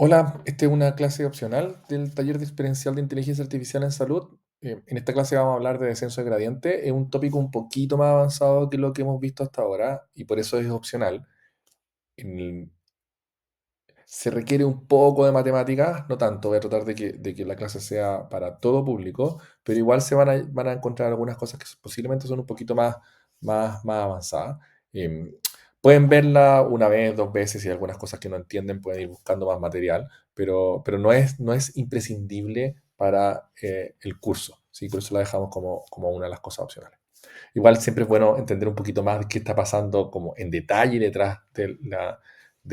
Hola, esta es una clase opcional del taller de experiencial de inteligencia artificial en salud. En esta clase vamos a hablar de descenso de gradiente. Es un tópico un poquito más avanzado que lo que hemos visto hasta ahora y por eso es opcional. En- Se requiere un poco de matemáticas, no tanto, voy a tratar de que la clase sea para todo público, pero igual van a encontrar algunas cosas que posiblemente son un poquito más avanzadas. Em, Pueden verla una vez, dos veces, y hay algunas cosas que no entienden pueden ir buscando más material, pero no es imprescindible para el curso, ¿sí? Por eso la dejamos como una de las cosas opcionales. Igual siempre es bueno entender un poquito más de qué está pasando como en detalle detrás del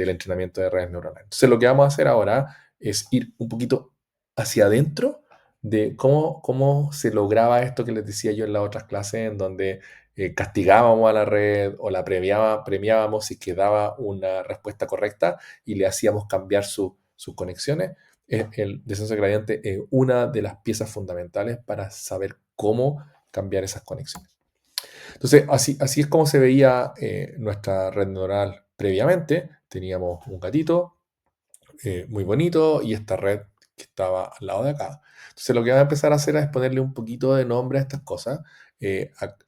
entrenamiento de redes neuronales. Entonces lo que vamos a hacer ahora es ir un poquito hacia adentro de cómo se lograba esto que les decía yo en las otras clases, en donde castigábamos a la red o la premiábamos si que daba una respuesta correcta y le hacíamos cambiar sus conexiones. El descenso de gradiente es una de las piezas fundamentales para saber cómo cambiar esas conexiones. Entonces, así es como se veía nuestra red neuronal previamente. Teníamos un gatito muy bonito y esta red que estaba al lado de acá. Entonces, lo que vamos a empezar a hacer es ponerle un poquito de nombre a estas cosas,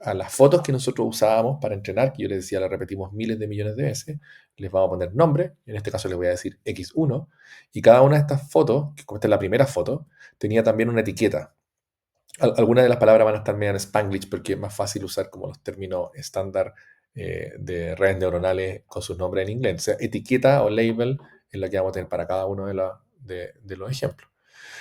a las fotos que nosotros usábamos para entrenar, que yo les decía, las repetimos miles de millones de veces, les vamos a poner nombre. En este caso les voy a decir X1, y cada una de estas fotos, que como esta es la primera foto, tenía también una etiqueta. Algunas de las palabras van a estar medio en Spanglish porque es más fácil usar como los términos estándar de redes neuronales con sus nombres en inglés. O sea, etiqueta o label es la que vamos a tener para cada uno de los ejemplos.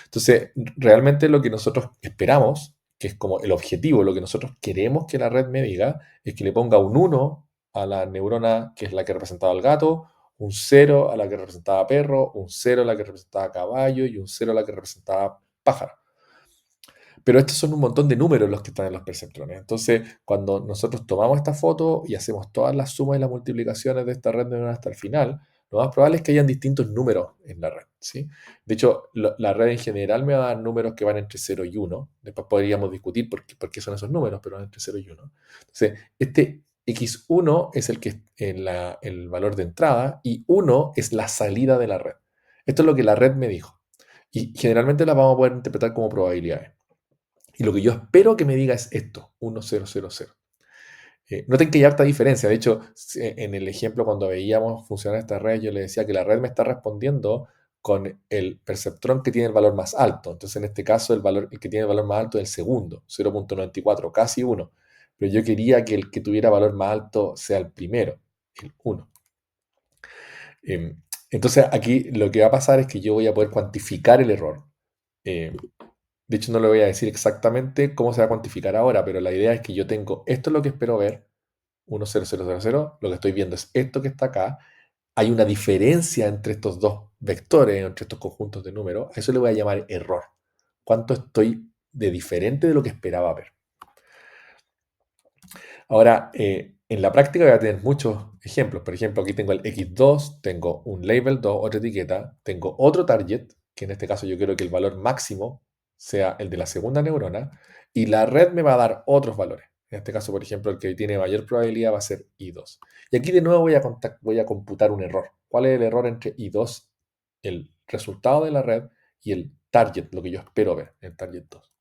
Entonces, realmente lo que nosotros esperamos, que es como el objetivo, lo que nosotros queremos que la red me diga, es que le ponga un 1 a la neurona que es la que representaba al gato, un 0 a la que representaba perro, un 0 a la que representaba caballo y un 0 a la que representaba pájaro. Pero estos son un montón de números los que están en los perceptrones. Entonces, cuando nosotros tomamos esta foto y hacemos todas las sumas y las multiplicaciones de esta red neuronal hasta el final, lo más probable es que hayan distintos números en la red, ¿sí? De hecho, la red en general me va a dar números que van entre 0 y 1. Después podríamos discutir por qué son esos números, pero van entre 0 y 1. Entonces, este X1 es el que es el valor de entrada y 1 es la salida de la red. Esto es lo que la red me dijo. Y generalmente las vamos a poder interpretar como probabilidades. Y lo que yo espero que me diga es esto, 1000. Noten que hay harta diferencia. De hecho, en el ejemplo cuando veíamos funcionar esta red, yo le decía que la red me está respondiendo con el perceptrón que tiene el valor más alto. Entonces, en este caso, el que tiene el valor más alto es el segundo, 0.94, casi 1. Pero yo quería que el que tuviera valor más alto sea el primero, el 1. Entonces, aquí lo que va a pasar es que yo voy a poder cuantificar el error. Eh, de hecho, no le voy a decir exactamente cómo se va a cuantificar ahora, pero la idea es que yo tengo, esto es lo que espero ver, 10000, lo que estoy viendo es esto que está acá. Hay una diferencia entre estos dos vectores, entre estos conjuntos de números. A eso le voy a llamar error. ¿Cuánto estoy de diferente de lo que esperaba ver? Ahora, en la práctica voy a tener muchos ejemplos. Por ejemplo, aquí tengo el X2, tengo un label 2, otra etiqueta, tengo otro target, que en este caso yo quiero que el valor máximo sea el de la segunda neurona, y la red me va a dar otros valores. En este caso, por ejemplo, el que tiene mayor probabilidad va a ser I2. Y aquí de nuevo voy a computar un error. ¿Cuál es el error entre I2, el resultado de la red, y el target, lo que yo espero ver, el target 2?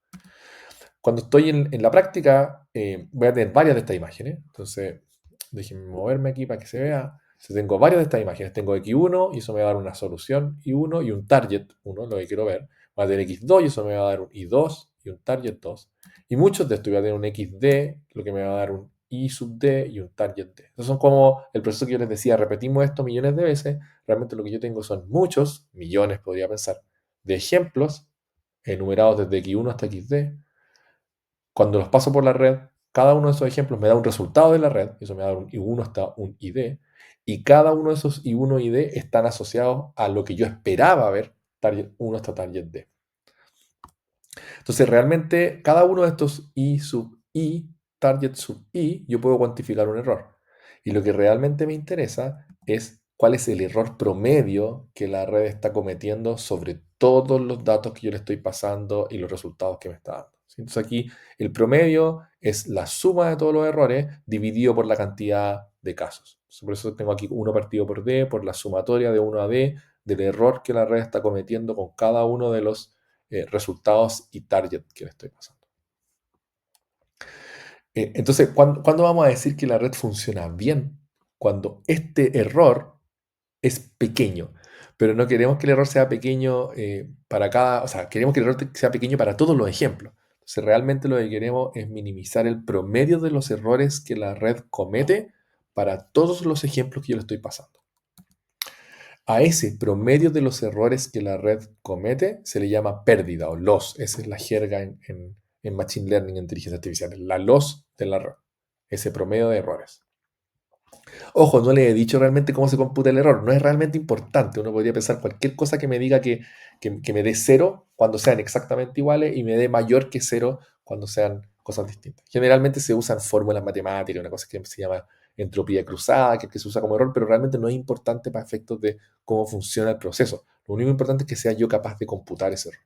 Cuando estoy en la práctica, voy a tener varias de estas imágenes. Entonces, déjenme moverme aquí para que se vea. Entonces, tengo varias de estas imágenes. Tengo X1 y eso me va a dar una solución I1 y un target 1, lo que quiero ver. Voy a tener X2 y eso me va a dar un I2 y un target 2. Y muchos de estos voy a tener un XD, lo que me va a dar un I sub D y un target D. Entonces son como el proceso que yo les decía, repetimos esto millones de veces. Realmente lo que yo tengo son muchos, millones podría pensar, de ejemplos enumerados desde X1 hasta XD. Cuando los paso por la red, cada uno de esos ejemplos me da un resultado de la red, eso me da un I1 hasta un ID, y cada uno de esos I1 y ID están asociados a lo que yo esperaba ver, target 1 hasta target D. Entonces, realmente, cada uno de estos I sub I, target sub I, yo puedo cuantificar un error. Y lo que realmente me interesa es cuál es el error promedio que la red está cometiendo sobre todos los datos que yo le estoy pasando y los resultados que me está dando. ¿Sí? Entonces aquí el promedio es la suma de todos los errores dividido por la cantidad de casos. Por eso tengo aquí 1 partido por D, por la sumatoria de 1 a D, del error que la red está cometiendo con cada uno de los resultados y target que le estoy pasando. Entonces, ¿cuándo vamos a decir que la red funciona bien? Cuando este error es pequeño, pero no queremos que el error sea pequeño para cada, o sea, queremos que el error sea pequeño para todos los ejemplos. Entonces, realmente lo que queremos es minimizar el promedio de los errores que la red comete para todos los ejemplos que yo le estoy pasando. A ese promedio de los errores que la red comete se le llama pérdida o loss. Esa es la jerga en Machine Learning, en inteligencia artificial, la loss de la red, ese promedio de errores. Ojo, no le he dicho realmente cómo se computa el error, no es realmente importante. Uno podría pensar cualquier cosa que me diga que me dé cero cuando sean exactamente iguales y me dé mayor que cero cuando sean cosas distintas. Generalmente se usan fórmulas matemáticas, una cosa que se llama entropía cruzada, que se usa como error, pero realmente no es importante para efectos de cómo funciona el proceso. Lo único importante es que sea yo capaz de computar ese error.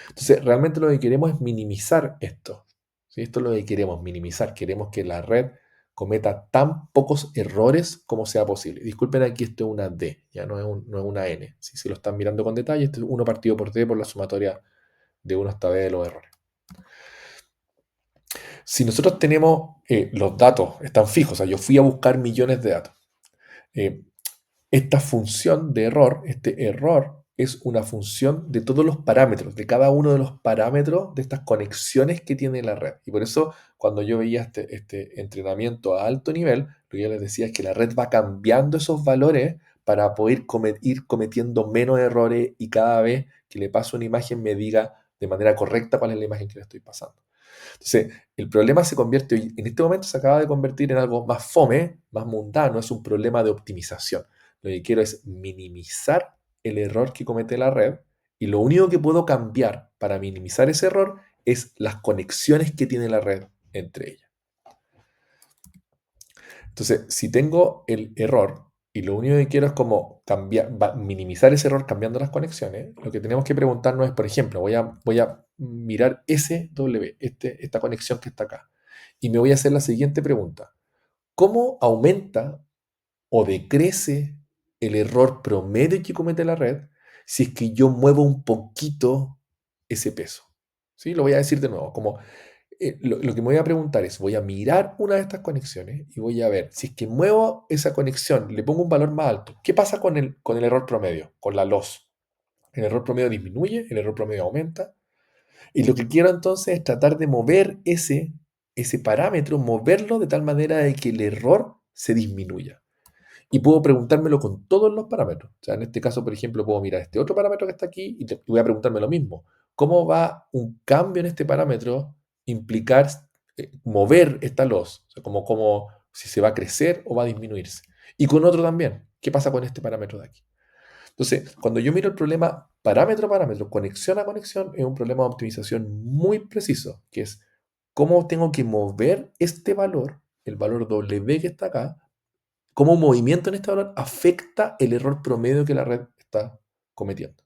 Entonces, realmente lo que queremos es minimizar esto. ¿Sí? Esto es lo que queremos, minimizar. Queremos que la red cometa tan pocos errores como sea posible. Disculpen, aquí esto es una D, ya no es una N. Si lo están mirando con detalle, esto es 1 partido por D por la sumatoria de 1 hasta B de los errores. Si nosotros tenemos los datos, están fijos, o sea, yo fui a buscar millones de datos. Esta función de error, este error, es una función de todos los parámetros, de cada uno de los parámetros de estas conexiones que tiene la red. Y por eso, cuando yo veía este entrenamiento a alto nivel, lo que yo les decía es que la red va cambiando esos valores para poder ir cometiendo menos errores y cada vez que le paso una imagen me diga de manera correcta cuál es la imagen que le estoy pasando. Entonces, el problema se convierte, en este momento se acaba de convertir en algo más fome, más mundano, es un problema de optimización. Lo que quiero es minimizar el error que comete la red y lo único que puedo cambiar para minimizar ese error es las conexiones que tiene la red entre ellas. Entonces, si tengo el error y lo único que quiero es como minimizar ese error cambiando las conexiones, lo que tenemos que preguntarnos es, por ejemplo, voy a mirar SW, esta conexión que está acá, y me voy a hacer la siguiente pregunta. ¿Cómo aumenta o decrece el error promedio que comete la red si es que yo muevo un poquito ese peso? ¿Sí? Lo voy a decir de nuevo, como lo que me voy a preguntar es, voy a mirar una de estas conexiones y voy a ver, si es que muevo esa conexión, le pongo un valor más alto, ¿qué pasa con el error promedio, con la loss? El error promedio disminuye, el error promedio aumenta, y lo que quiero entonces es tratar de mover ese parámetro, moverlo de tal manera de que el error se disminuya. Y puedo preguntármelo con todos los parámetros. O sea, en este caso, por ejemplo, puedo mirar este otro parámetro que está aquí y voy a preguntarme lo mismo. ¿Cómo va un cambio en este parámetro implicar mover esta loss? O sea, como si se va a crecer o va a disminuirse. Y con otro también. ¿Qué pasa con este parámetro de aquí? Entonces, cuando yo miro el problema parámetro a parámetro, conexión a conexión, es un problema de optimización muy preciso, que es cómo tengo que mover este valor, el valor W que está acá, cómo un movimiento en este valor afecta el error promedio que la red está cometiendo.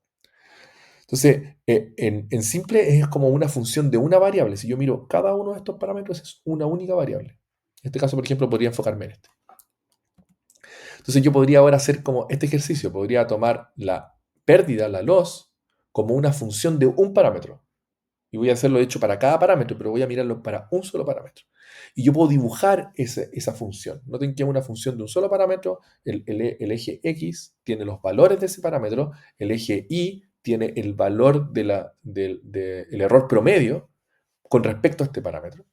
Entonces, en simple es como una función de una variable. Si yo miro cada uno de estos parámetros es una única variable. En este caso, por ejemplo, podría enfocarme en este. Entonces yo podría ahora hacer como este ejercicio. Podría tomar la pérdida, la loss, como una función de un parámetro. Y voy a hacerlo de hecho para cada parámetro, pero voy a mirarlo para un solo parámetro. Y yo puedo dibujar esa función. Noten que es una función de un solo parámetro. El eje X tiene los valores de ese parámetro. El eje Y tiene el valor del error promedio con respecto a este parámetro.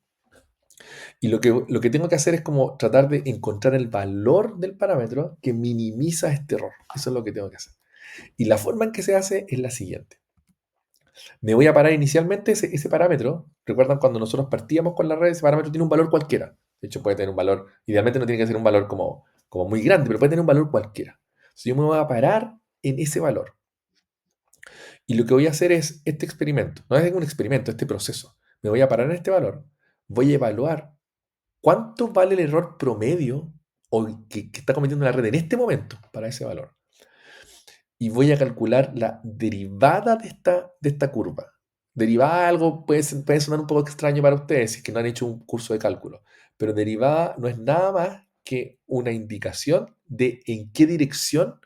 Y lo que tengo que hacer es como tratar de encontrar el valor del parámetro que minimiza este error. Eso es lo que tengo que hacer. Y la forma en que se hace es la siguiente. Me voy a parar inicialmente ese parámetro. ¿Recuerdan cuando nosotros partíamos con la red? Ese parámetro tiene un valor cualquiera. De hecho, puede tener un valor, idealmente no tiene que ser un valor como muy grande, pero puede tener un valor cualquiera. Entonces yo me voy a parar en ese valor. Y lo que voy a hacer es este experimento. No es un experimento, este proceso. Me voy a parar en este valor. Voy a evaluar cuánto vale el error promedio que está cometiendo la red en este momento para ese valor. Y voy a calcular la derivada de esta curva. Derivada algo puede sonar un poco extraño para ustedes si es que no han hecho un curso de cálculo, pero derivada no es nada más que una indicación de en qué dirección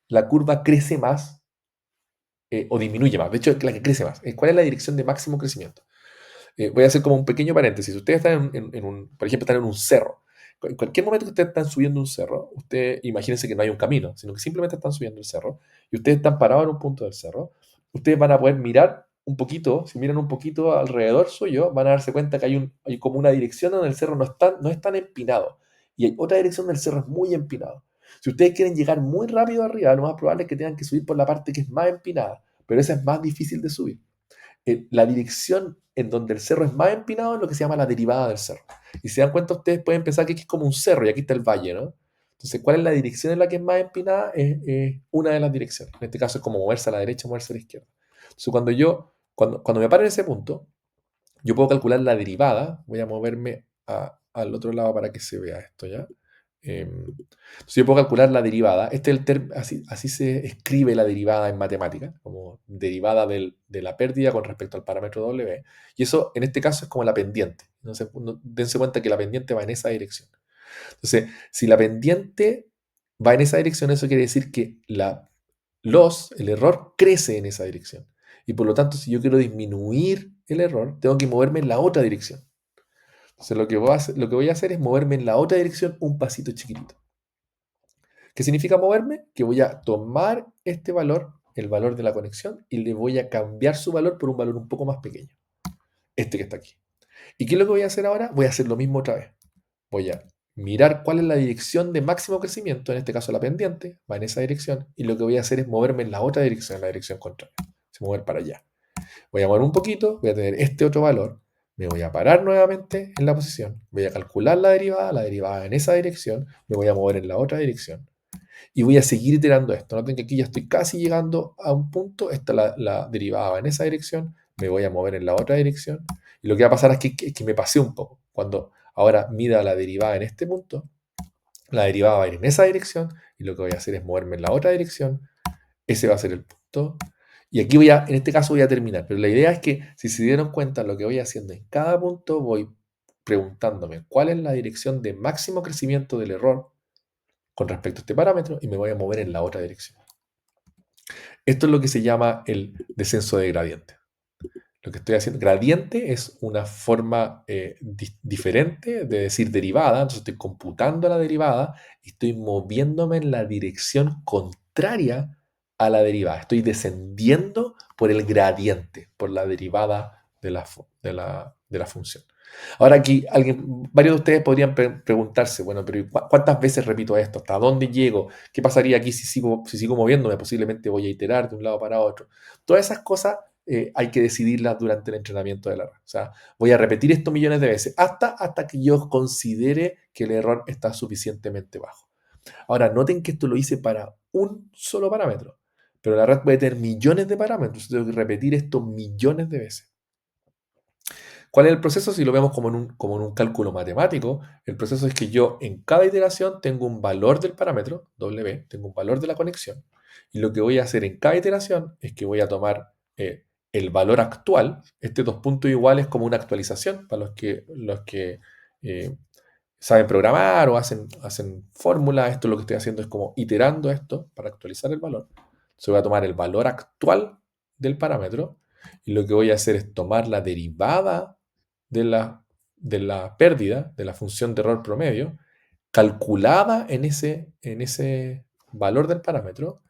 la curva crece más o disminuye más. De hecho, es la que crece más. ¿Cuál es la dirección de máximo crecimiento? Voy a hacer como un pequeño paréntesis. Ustedes están por ejemplo, están en un cerro. En cualquier momento que ustedes están subiendo un cerro, ustedes imagínense que no hay un camino, sino que simplemente están subiendo el cerro y ustedes están parados en un punto del cerro. Ustedes van a poder mirar un poquito, si miran un poquito alrededor suyo, van a darse cuenta que hay como una dirección donde el cerro no es tan empinado y hay otra dirección donde el cerro es muy empinado. Si ustedes quieren llegar muy rápido arriba, lo más probable es que tengan que subir por la parte que es más empinada, pero esa es más difícil de subir. La dirección en donde el cerro es más empinado es lo que se llama la derivada del cerro. Y si se dan cuenta, ustedes pueden pensar que aquí es como un cerro y aquí está el valle, ¿no? Entonces, ¿cuál es la dirección en la que es más empinada? Es una de las direcciones. En este caso es como moverse a la derecha o moverse a la izquierda. Entonces, cuando me paro en ese punto, yo puedo calcular la derivada. Voy a moverme al otro lado para que se vea esto, ¿ya? Entonces yo puedo calcular la derivada. Así se escribe la derivada en matemática, como derivada de la pérdida con respecto al parámetro W. Y eso, en este caso, es como la pendiente. Entonces, dense cuenta que la pendiente va en esa dirección. Entonces, si la pendiente va en esa dirección, eso quiere decir que el error crece en esa dirección. Y por lo tanto, si yo quiero disminuir el error, tengo que moverme en la otra dirección. Entonces, lo que voy a hacer es moverme en la otra dirección un pasito chiquitito. ¿Qué significa moverme? Que voy a tomar este valor, el valor de la conexión, y le voy a cambiar su valor por un valor un poco más pequeño. Este que está aquí. ¿Y qué es lo que voy a hacer ahora? Voy a hacer lo mismo otra vez. Voy a mirar cuál es la dirección de máximo crecimiento, en este caso la pendiente, va en esa dirección, y lo que voy a hacer es moverme en la otra dirección, en la dirección contraria. Se mover para allá. Voy a mover un poquito, voy a tener este otro valor, me voy a parar nuevamente en la posición, voy a calcular la derivada en esa dirección, me voy a mover en la otra dirección, y voy a seguir iterando esto. Noten que aquí ya estoy casi llegando a un punto, esta la derivada va en esa dirección, me voy a mover en la otra dirección, y lo que va a pasar es que me pasé un poco. Cuando ahora mida la derivada en este punto, la derivada va a ir en esa dirección, y lo que voy a hacer es moverme en la otra dirección, ese va a ser el punto. Y aquí en este caso voy a terminar, pero la idea es que si se dieron cuenta lo que voy haciendo en cada punto, voy preguntándome cuál es la dirección de máximo crecimiento del error con respecto a este parámetro y me voy a mover en la otra dirección. Esto es lo que se llama el descenso de gradiente. Lo que estoy haciendo, gradiente es una forma diferente de decir derivada, entonces estoy computando la derivada y estoy moviéndome en la dirección contraria a la derivada. Estoy descendiendo por el gradiente, por la derivada de la función. Ahora aquí varios de ustedes podrían preguntarse, bueno, pero ¿cuántas veces repito esto? ¿Hasta dónde llego? ¿Qué pasaría aquí si sigo moviéndome? Posiblemente voy a iterar de un lado para otro. Todas esas cosas hay que decidirlas durante el entrenamiento de la red. O sea, voy a repetir esto millones de veces hasta que yo considere que el error está suficientemente bajo. Ahora, noten que esto lo hice para un solo parámetro, pero la red puede tener millones de parámetros. Tengo que repetir esto millones de veces. ¿Cuál es el proceso? Si lo vemos como en un cálculo matemático, el proceso es que yo en cada iteración tengo un valor del parámetro, W, tengo un valor de la conexión, y lo que voy a hacer en cada iteración es que voy a tomar el valor actual, este dos puntos iguales como una actualización para los que eh, saben programar o hacen fórmulas. Esto lo que estoy haciendo es como iterando esto para actualizar el valor. Entonces voy a tomar el valor actual del parámetro y lo que voy a hacer es tomar la derivada de la pérdida, de la función de error promedio, calculada en ese valor del parámetro,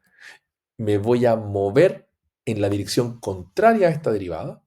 me voy a mover en la dirección contraria a esta derivada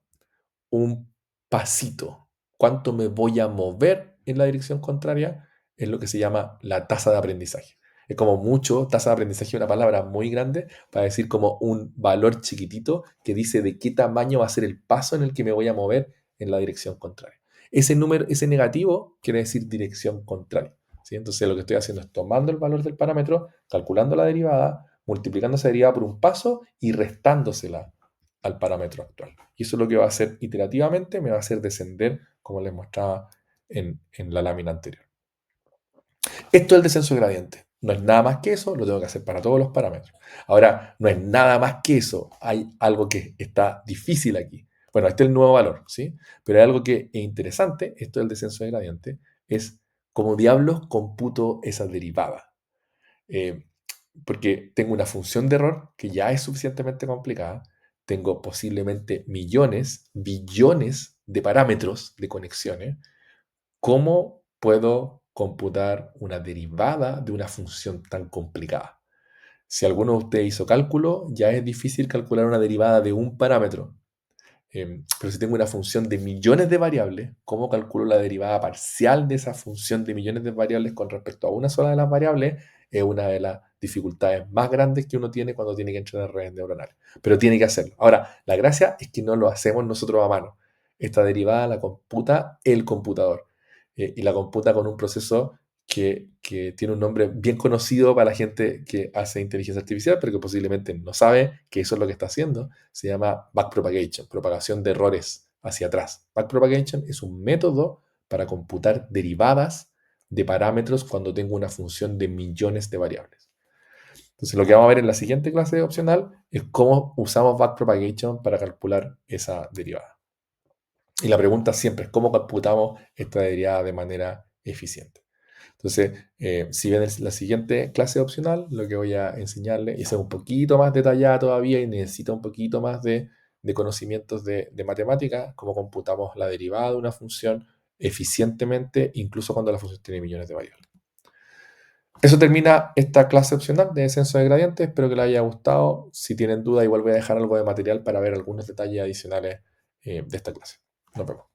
un pasito. ¿Cuánto me voy a mover en la dirección contraria? Es lo que se llama la tasa de aprendizaje. Es como mucho, tasa de aprendizaje es una palabra muy grande para decir como un valor chiquitito que dice de qué tamaño va a ser el paso en el que me voy a mover en la dirección contraria. Ese número, ese negativo, quiere decir dirección contraria. ¿Sí? Entonces lo que estoy haciendo es tomando el valor del parámetro, calculando la derivada, multiplicando esa derivada por un paso y restándosela al parámetro actual. Y eso es lo que va a hacer iterativamente, me va a hacer descender, como les mostraba en la lámina anterior. Esto es el descenso de gradiente. No es nada más que eso, lo tengo que hacer para todos los parámetros. Ahora, no es nada más que eso. Hay algo que está difícil aquí. Bueno, este es el nuevo valor, ¿sí? Pero hay algo que es interesante, esto del descenso de gradiente, es cómo diablos computo esa derivada. Eh, porque tengo una función de error que ya es suficientemente complicada, tengo posiblemente millones, billones de parámetros de conexiones. ¿Cómo puedo computar una derivada de una función tan complicada? Si alguno de ustedes hizo cálculo, ya es difícil calcular una derivada de un parámetro. Pero si tengo una función de millones de variables, ¿cómo calculo la derivada parcial de esa función de millones de variables con respecto a una sola de las variables? Es una de las dificultades más grandes que uno tiene cuando tiene que entrenar redes neuronales. Pero tiene que hacerlo. Ahora, la gracia es que no lo hacemos nosotros a mano. Esta derivada la computa el computador. Y la computa con un proceso que tiene un nombre bien conocido para la gente que hace inteligencia artificial, pero que posiblemente no sabe que eso es lo que está haciendo. Se llama backpropagation, propagación de errores hacia atrás. Backpropagation es un método para computar derivadas de parámetros cuando tengo una función de millones de variables. Entonces, lo que vamos a ver en la siguiente clase opcional es cómo usamos backpropagation para calcular esa derivada. Y la pregunta siempre es cómo computamos esta derivada de manera eficiente. Entonces, si ven la siguiente clase opcional, lo que voy a enseñarles, y es un poquito más detallada todavía y necesita un poquito más de conocimientos de matemática, cómo computamos la derivada de una función eficientemente, incluso cuando la función tiene millones de variables. Eso termina esta clase opcional de descenso de gradientes. Espero que les haya gustado. Si tienen duda, igual voy a dejar algo de material para ver algunos detalles adicionales de esta clase. Nos vemos.